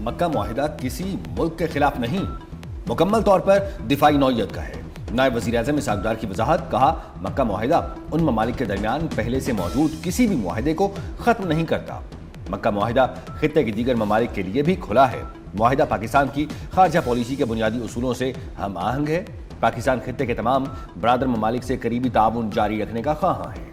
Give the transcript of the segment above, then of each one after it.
मक्का मुआहिदा किसी मुल्क के खिलाफ नहीं, मुकम्मल तौर पर दिफाई नौइयत का है। नायब वज़ीर-ए-आज़म इसहाक डार की वजाहत, कहा मक्का मुआहिदा उन ममालिक के दरमियान पहले से मौजूद किसी भी मुआहिदे को खत्म नहीं करता। मक्का मुआहिदा खित्ते के दीगर ममालिक के लिए भी खुला है। मुआहिदा पाकिस्तान की खारजा पॉलिसी के बुनियादी उसूलों से हम आहंग है। पाकिस्तान खित्ते के तमाम बरादर ममालिक से करीबी ताउन जारी रखने का ख्वाहां है।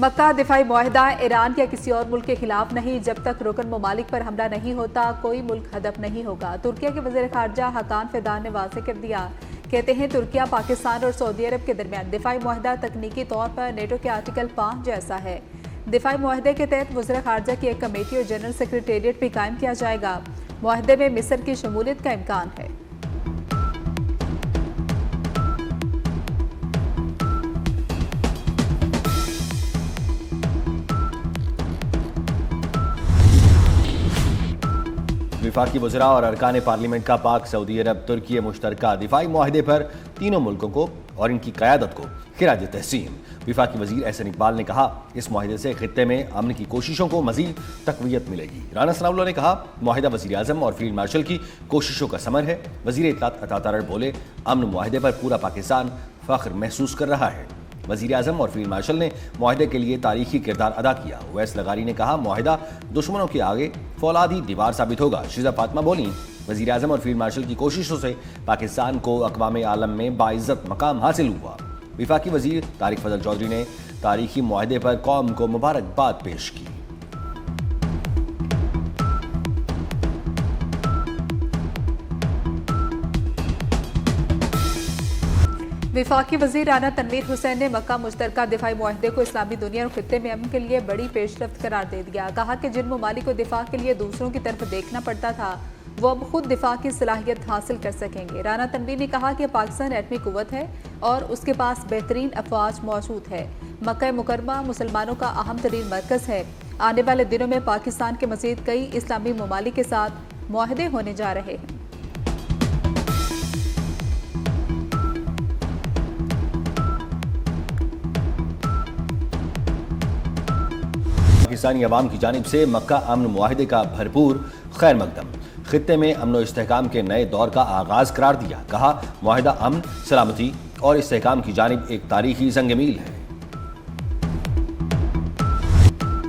मक्का दिफाई मुआहिदा ईरान या किसी और मुल्क के खिलाफ नहीं। जब तक रुकन ममालिक पर हमला नहीं होता कोई मुल्क हदफ नहीं होगा। तुर्किया के वज़ीर ख़ारजा हकान फिदान ने वाज़ेह कर दिया। कहते हैं तुर्किया पाकिस्तान और सऊदी अरब के दरमियान दिफाई मुआहिदा तकनीकी तौर पर नेटो के आर्टिकल 5 जैसा है। दिफाई मुआहिदे के तहत वज़ीर ख़ारजा की एक कमेटी और जनरल सेक्रेटेरिएट भी कायम किया जाएगा। मुआहिदे में मिस्र की शमूलियत का इम्कान है। वफाकी वज़रा और अरकान पार्लियामेंट का पाक सऊदी अरब तुर्की मुश्तरका दिफाई मुआहिदे पर तीनों मुल्कों को और इनकी क़यादत को खिराज तहसीन। वफाकी वज़ीर एहसन इकबाल ने कहा इस मुआहिदे से खित्ते में अमन की कोशिशों को मज़ीद तक़वियत मिलेगी। राना सनाउल्लाह ने कहा मुआहिदा वज़ीर आज़म और फील्ड मार्शल की कोशिशों का समर है। वज़ीर इत्तलात अता तारड़ बोले अमन मुआहिदे पर पूरा पाकिस्तान फ़ख्र महसूस कर रहा है। वज़ीर आज़म और फील्ड मार्शल ने मुआहिदे के लिए तारीखी किरदार अदा किया। उवैस लगारी ने कहा मुआहिदा दुश्मनों के आगे फौलादी दीवार साबित होगा। शिजा फातिमा बोली वज़ीर आज़म और फील्ड मार्शल की कोशिशों से पाकिस्तान को अक़वाम आलम में बाइज़्ज़त मकाम हासिल हुआ। वफाकी वज़ीर तारिक फजल चौधरी ने तारीखी मुआहिदे पर कौम को मुबारकबाद पेश की। वफाकी वज़ीर राना तनवीर हुसैन ने मक्का मुश्तरका दिफाई मुआहिदे को इस्लामी दुनिया और खित्ते में अमन के लिए बड़ी पेशरफ्त करार दे दिया। कहा कि जिन ममालिक को दिफा के लिए दूसरों की तरफ देखना पड़ता था वो अब खुद दिफा की सलाहियत हासिल कर सकेंगे। राना तनवीर ने कहा कि पाकिस्तान एटमी कुव्वत है और उसके पास बेहतरीन अफवाज मौजूद है। मक्का मुकरमा मुसलमानों का अहम तरीन मरकज़ है। आने वाले दिनों में पाकिस्तान के मज़ीद कई इस्लामी ममालिक के साथ मुआहिदे होने जा रहे हैं। पाकिस्तानी अवाम की जानिब से मक्का अमन मुआहिदे का भरपूर खैर मकदम। खित्ते में अमन और इस्तेहकाम के नए दौर का आगाज करार दिया। कहा मुआहिदा अमन, सलामती और इस्तेहकाम की जानिब एक तारीखी जंग-ए-मील है।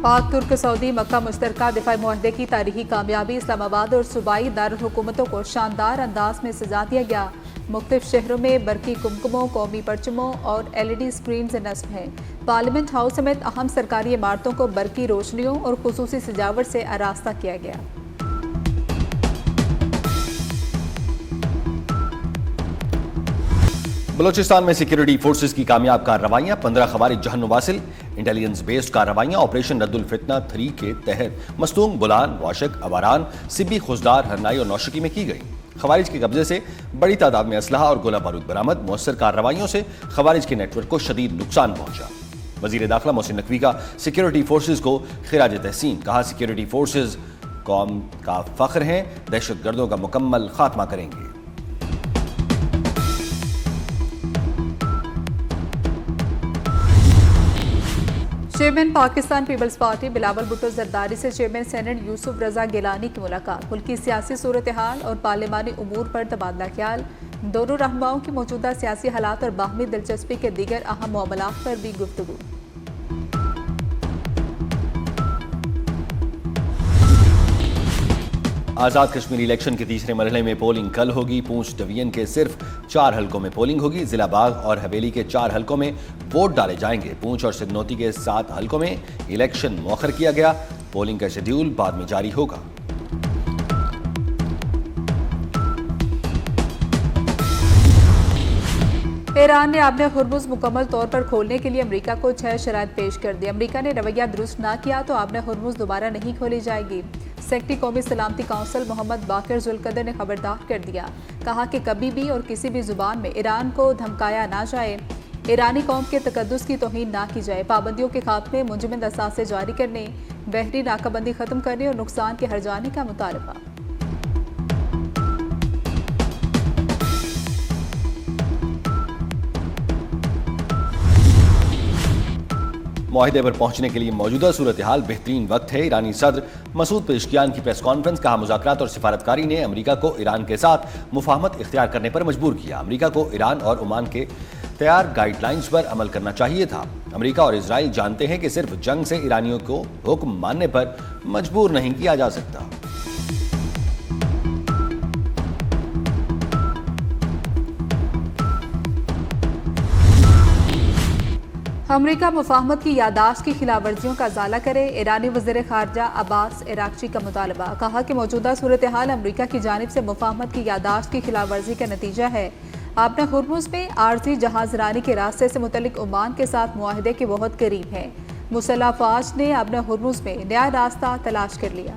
पाक तुर्क सऊदी मक्का मुश्तरका दिफाई मुआहिदे की तारीखी कामयाबी। इस्लामाबाद और सूबाई दारुल हुकूमतों को शानदार अंदाज में सजा दिया गया। मुख्तलिफ शहरों में बरकी कुमकुमों, कौमी परचमों और LED स्क्रीन से नस्ब हैं। पार्लियामेंट हाउस समेत अहम सरकारी इमारतों को बरकी रोशनियों और खुसूसी सजावट से आरास्ता किया गया। बलोचिस्तान में सिक्योरिटी फोर्सेज की कामयाब कार्रवाइयां। 15 खवारिज जहन्नुम वासिल। इंटेलिजेंस बेस्ड कार्रवाइयां ऑपरेशन रद्दुल फितना 3 के तहत मस्तूंग, बुलान, वाशक, अवारान, सिब्बी, खुजदार, हरनाई और नौशकी में की गई। खवारिज के कब्जे से बड़ी तादाद में असलहा और गोला बारूद बरामद। मुअस्सर कार्रवाइयों से खवारिज के नेटवर्क को शदीद नुकसान पहुंचा। वजीर दाखिला मोहसिन नकवी का सिक्योरिटी फोर्सेज को खिराज तहसीन। कहा सिक्योरिटी फोर्सेज कौम का फख्र हैं, दहशतगर्दों का मुकम्मल खात्मा करेंगे। Chairman Pakistan Peoples Party Bilawal Bhutto Zardari से चेयरमैन सेनेट यूसुफ रजा गिलानी की मुलाकात। मुल्क की सियासी सूरत हाल और पार्लिमानी उमूर पर तबादला ख्याल। दोनों रहनुमाओं की मौजूदा सियासी हालात और बाहमी दिलचस्पी के दीगर अहम मामलात पर भी गुफ्तगू। आज़ाद कश्मीर इलेक्शन के तीसरे मरहले में पोलिंग कल होगी। पूंछ डिवीजन के सिर्फ 4 हलकों में पोलिंग होगी। जिला बाग और हवेली के 4 हलकों में वोट डाले जाएंगे। पूंछ और सिगनौती के 7 हलकों में इलेक्शन मौखर किया गया। पोलिंग का शेड्यूल बाद में जारी होगा। ईरान ने आबने हुर्मुज़ मुकम्मल तौर पर खोलने के लिए अमेरिका को 6 शराइत पेश कर दी। अमेरिका ने रवैया दुरुस्त ना किया तो आबने हुर्मुज़ दोबारा नहीं खोली जाएगी। सेक्रेटरी कौमी सलामती काउंसिल मोहम्मद बाकिर जुल्कदर ने खबरदार कर दिया। कहा कि कभी भी और किसी भी जुबान में ईरान को धमकाया ना जाए, ईरानी कौम के तकद्दुस की तौहीन ना की जाए। पाबंदियों के खात्मे, मुंजमद असासे जारी करने, बहरी नाकाबंदी खत्म करने और नुकसान के हर्जाने का मुतालबा। मुआहिदे पर पहुंचने के लिए मौजूदा सूरत हाल बेहतरीन वक्त है। ईरानी सदर मसूद पेशकियान की प्रेस कॉन्फ्रेंस, कहा मुज़ाकरात और सिफारतकारी ने अमेरिका को ईरान के साथ मुफाहमत इख्तियार करने पर मजबूर किया। अमेरिका को ईरान और ओमान के तैयार गाइडलाइंस पर अमल करना चाहिए था। अमेरिका और इजराइल जानते हैं कि सिर्फ जंग से ईरानियों को हुक्म मानने पर मजबूर नहीं किया जा सकता। अमेरिका मुफाहमत की यादाश्त की खिलाफ वर्जियों का अजाला करे, ईरानी वज़ीर ख़ारजा अब्बास इराक्ची का मुतालबा। कहा कि मौजूदा सूरत हाल अमेरिका की जानिब से मुफाहमत की यादाश्त की खिलाफ वर्जी का नतीजा है। आपना हुर्मुज़ में आर्जी जहाज़रानी के रास्ते से मुतल्लिक ओमान के साथ मुआहिदे के बहुत करीब है। मुसल्लह फ़ौज ने आपना हुर्मुज़ में नया रास्ता तलाश कर लिया।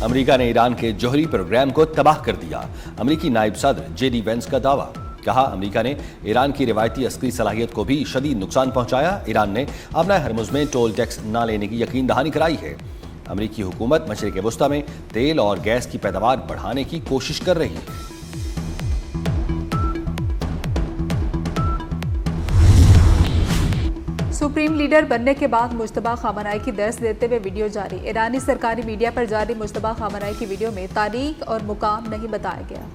अमेरिका ने ईरान के जौहरी प्रोग्राम को तबाह कर दिया। अमेरिकी नायब सदर जेडी वेंस का दावा। कहा अमेरिका ने ईरान की रिवायती अस्करी सलाहियत को भी शदीद नुकसान पहुंचाया। ईरान ने अपना हरमुज में टोल टैक्स न लेने की यकीन दहानी कराई है। अमेरिकी हुकूमत मशरिक़ वस्ता में तेल और गैस की पैदावार बढ़ाने की कोशिश कर रही है। सुप्रीम लीडर बनने के बाद मुश्तबा खामनाई की दर्स देते हुए वीडियो जारी। ईरानी सरकारी मीडिया पर जारी मुश्तबा खामनाई की वीडियो में तारीख और मुकाम नहीं बताया गया।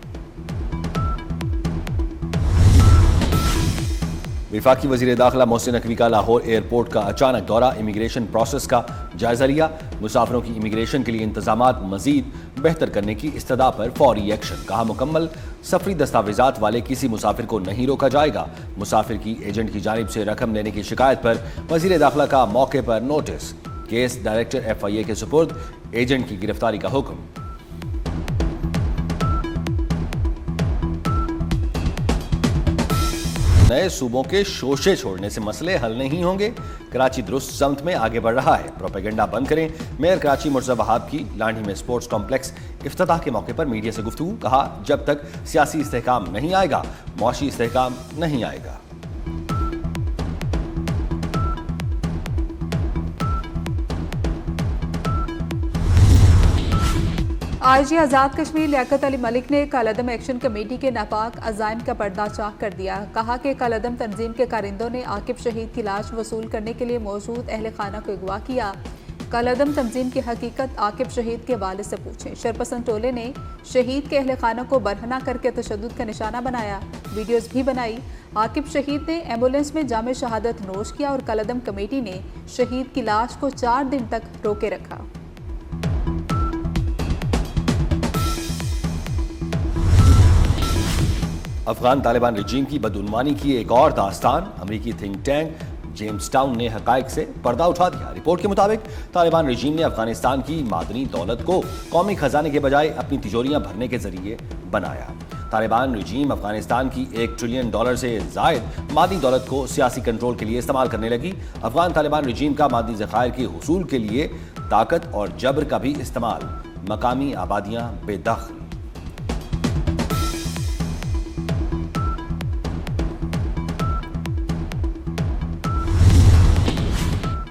वफाकी वज़ीर दाखिला मोहसिन नकवी का लाहौर एयरपोर्ट का अचानक दौरा, इमिग्रेशन प्रोसेस का जायजा लिया। मुसाफिरों की इमिग्रेशन के लिए इंतजामात मजीद बेहतर करने की इस्तदा पर फौरी एक्शन। कहा मुकम्मल सफरी दस्तावेजात वाले किसी मुसाफिर को नहीं रोका जाएगा। मुसाफिर की एजेंट की जानिब से रकम लेने की शिकायत पर वज़ीर दाखिला का मौके पर नोटिस। केस डायरेक्टर FIA के सुपुर्द, एजेंट की गिरफ्तारी का हुक्म। नए सूबों के शोशे छोड़ने से मसले हल नहीं होंगे। कराची दुरुस्त समत में आगे बढ़ रहा है। प्रोपेगेंडा बंद करें। मेयर कराची मुर्तज़ा वहाब की लांढी में स्पोर्ट्स कॉम्प्लेक्स इफ्तिताह के मौके पर मीडिया से गुफ्तगू। कहा जब तक सियासी इस्तेहकाम नहीं आएगा, मौशी इस्तेहकाम नहीं आएगा। IG आज़ाद कश्मीर लियाकत अली मलिक ने कालअदम एक्शन कमेटी के नापाक अज़ाइम का पर्दा चाक कर दिया। कहा कि कालअदम तंजीम के कारिंदों ने आकिब शहीद की लाश वसूल करने के लिए मौजूद अहल खाना को अगवा किया। कालअदम तंजीम की हकीकत आकिब शहीद के वालिद से पूछें। शरपसंद टोले ने शहीद के अहल खाना को बरहना करके तशद्दुद का निशाना बनाया, वीडियोज़ भी बनाई। आकिब शहीद ने एम्बुलेंस में जामे शहादत नोश किया और कालअदम कमेटी ने शहीद की लाश को 4 दिन तक रोके रखा। अफगान तालिबान रजीम की बदउनवानी की एक और दास्तान। अमेरिकी थिंक टैंक जेम्स टाउन ने हकायक से पर्दा उठा दिया। रिपोर्ट के मुताबिक तालिबान रजीम ने अफगानिस्तान की मादनी दौलत को कौमी खजाने के बजाय अपनी तिजोरियां भरने के जरिए बनाया। तालिबान रजीम अफगानिस्तान की $1 ट्रिलियन से जायद मादनी दौलत को सियासी कंट्रोल के लिए इस्तेमाल करने लगी। अफगान तालिबान रजीम का मादनी ज़खायर के हुसूल के लिए ताकत और जबर का भी इस्तेमाल। मकामी आबादियां बेदखल।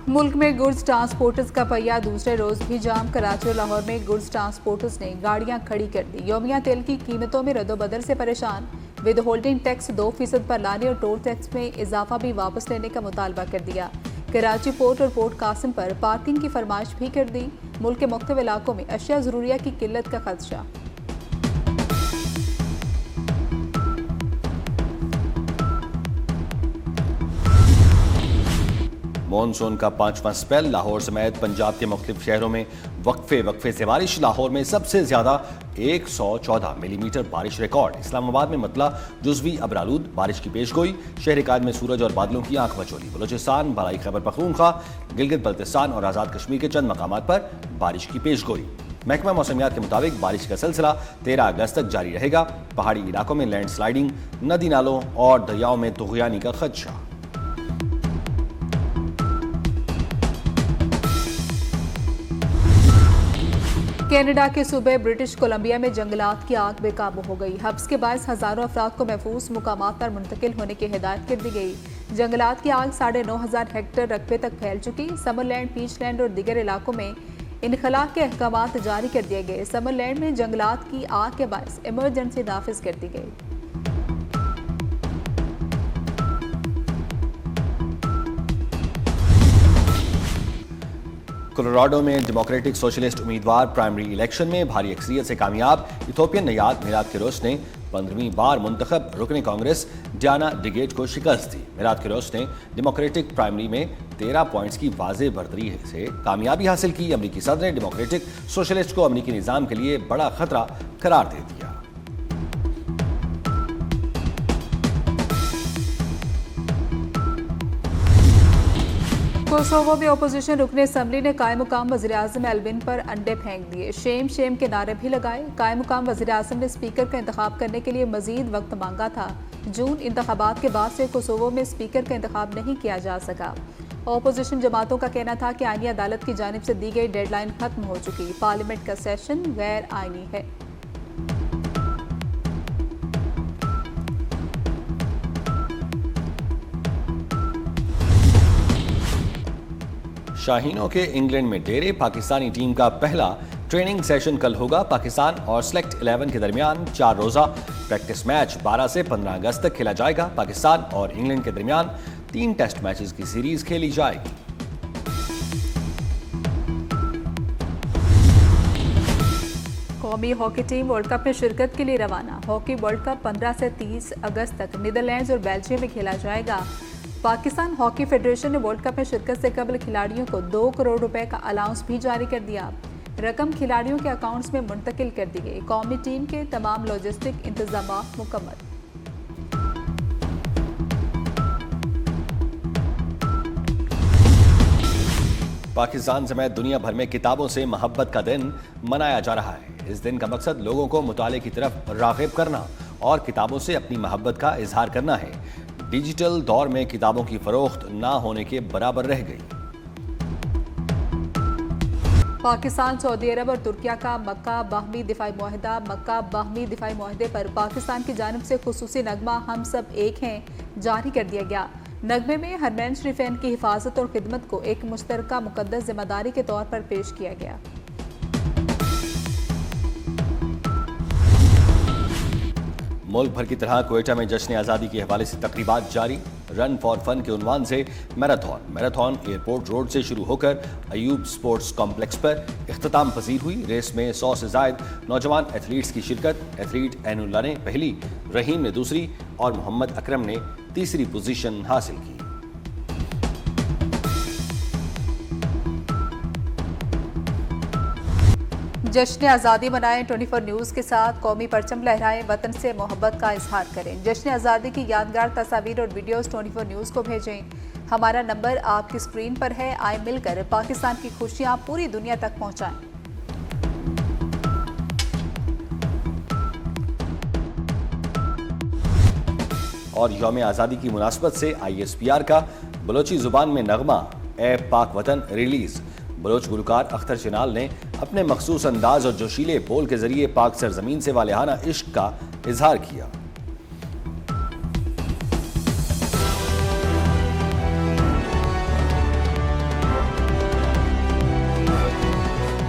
मुल्क में गुड्स ट्रांसपोर्टर्स का पहिया दूसरे रोज भी जाम। कराची और लाहौर में गुड्स ट्रांसपोर्टर्स ने गाड़ियां खड़ी कर दी। योमिया तेल की कीमतों में रद्दोबदल से परेशान। विद होल्डिंग टैक्स 2% पर लाने और टोल टैक्स में इजाफा भी वापस लेने का मुतालबा कर दिया। कराची पोर्ट और पोर्ट कासिम पर पार्किंग की फरमाइश भी कर दी। मुल्क के मुख्तलिफ इलाकों में अशिया ज़रूरिया की किल्लत का खदशा। मॉनसून का 5वां स्पेल। लाहौर समेत पंजाब के मुख्तलिफ शहरों में वक्फे से बारिश। लाहौर में सबसे ज्यादा 114 मिलीमीटर बारिश रिकॉर्ड। इस्लामाबाद में मतला जुज़वी अबरालूद बारिश की पेशगोई। शहर कायद में सूरज और बादलों की आंख मचोली। बलोचिस्तान, बलाई खैबर पख्तूनख्वा, गिलगित बल्तिस्तान और आज़ाद कश्मीर के चंद मकामात पर बारिश की पेशगोई। महकमा मौसमियात के मुताबिक बारिश का सिलसिला 13 अगस्त तक जारी रहेगा। पहाड़ी इलाकों में लैंड स्लाइडिंग, नदी नालों और दरियाओं में तुग़यानी का खदशा। कनाडा के सूबे ब्रिटिश कोलंबिया में जंगलात की आग बेकाबू हो गई। हब्स के बायस हजारों अफराद को महफूज मुकामात पर मुंतकिल होने की हिदायत कर दी गई। जंगलात की आग 9,500 हेक्टेयर रकबे तक फैल चुकी। समरलैंड, पीचलैंड और दीगर इलाकों में इनखला के अहकामात जारी कर दिए गए। समरलैंड में जंगलात की आग के बायस इमरजेंसी नाफिज कर दी गई। कोलोराडो में डेमोक्रेटिक सोशलिस्ट उम्मीदवार प्राइमरी इलेक्शन में भारी अक्सरियत से कामयाब इथोपियन नयाद मिलाद किरोस ने 15वीं बार मुंतखब रुकन कांग्रेस डियाना डिगेट को शिकस्त दी। मिलाद किरोस ने डेमोक्रेटिक प्राइमरी में 13 पॉइंट्स की वाज़ेह बढ़तरी से कामयाबी हासिल की। अमरीकी सदर ने डेमोक्रेटिक सोशलिस्ट को अमरीकी निज़ाम के लिए बड़ा खतरा करार दे दिया। कोसोवो में ओपोजिशन रुकने असम्बली ने कायम मुकाम वज़ीर-ए-आज़म एल्विन पर अंडे फेंक दिए। शेम शेम के नारे भी लगाए। कायम मुकाम वज़ीर-ए-आज़म ने स्पीकर का इंतखाब करने के लिए मजीद वक्त मांगा था। जून इंतखाबात के बाद से कोसोवो में स्पीकर का इंतखाब नहीं किया जा सका। ओपोजिशन जमातों का कहना था कि आईनी अदालत की जानिब से दी गई डेडलाइन खत्म हो चुकी। पार्लियामेंट का सेशन गैर आईनी है। शाहीनों के इंग्लैंड में डेरे। पाकिस्तानी टीम का पहला ट्रेनिंग सेशन कल होगा। पाकिस्तान और सेलेक्ट 11 के दरमियान 4 रोज़ा प्रैक्टिस मैच 12 से 15 अगस्त तक खेला जाएगा। पाकिस्तान और इंग्लैंड के दरमियान 3 टेस्ट मैचेस की सीरीज खेली जाएगी। कौमी हॉकी टीम वर्ल्ड कप में शिरकत के लिए रवाना। हॉकी वर्ल्ड कप 15 से 30 अगस्त तक नीदरलैंड्स और बेल्जियम में खेला जाएगा। पाकिस्तान हॉकी फेडरेशन ने वर्ल्ड कप में शिरकत से कबल खिलाड़ियों को 2 करोड़ रुपए का अलाउंस भी जारी कर दिया। रकम खिलाड़ियों के अकाउंट्स में मुंतकिल कर दी गई। कौमी टीम के तमाम लॉजिस्टिक इंतजाम मुकम्मल। पाकिस्तान समेत दुनिया भर में किताबों से मोहब्बत का दिन मनाया जा रहा है। इस दिन का मकसद लोगों को मुताले की तरफ राग़िब करना और किताबों से अपनी मोहब्बत का इजहार करना है। डिजिटल दौर में किताबों की फरोख्त ना होने के बराबर रह गई। पाकिस्तान, सऊदी अरब और तुर्किया का मक्का बाहमी दिफाई मुआहदा। मक्का बाहमी दिफाई मुआहदे पर पाकिस्तान की जानिब से खुसूसी नगमा हम सब एक हैं जारी कर दिया गया। नगमे में हरमैन शरीफैन की हिफाजत और खिदमत को एक मुश्तरका मुकद्दस जिम्मेदारी के तौर पर पेश किया गया। मुल्क भर की तरह क्वेटा में जश्न आज़ादी के हवाले से तकरीबात जारी। रन फॉर फन के उन्वान से मैराथन एयरपोर्ट रोड से शुरू होकर अयूब स्पोर्ट्स कॉम्प्लेक्स पर इख्तिताम पजीर हुई। रेस में 100 से ज़ायद नौजवान एथलीट्स की शिरकत। एथलीट ऐनुल्लाह ने पहली, रहीम ने दूसरी और मोहम्मद अकरम ने तीसरी पोजीशन हासिल की। जश्न आज़ादी मनाएं 24 न्यूज़ के साथ। कौमी परचम लहराएं, वतन से मोहब्बत का इजहार करें। जश्न आज़ादी की यादगार तस्वीर और वीडियोस 24 न्यूज़ को भेजें। हमारा नंबर आपकी स्क्रीन पर है। आए मिलकर पाकिस्तान की खुशियां पूरी दुनिया तक पहुंचाएं। और यौम आज़ादी की मुनासबत से ISPR का बलोची जुबान में नगमा ए पाक वतन रिलीज। बलोच गुलकार अख्तर चिनाल ने अपने मखसूस अंदाज और जोशीले बोल के जरिए पाक सरजमीन से वालिहाना इश्क का इजहार किया।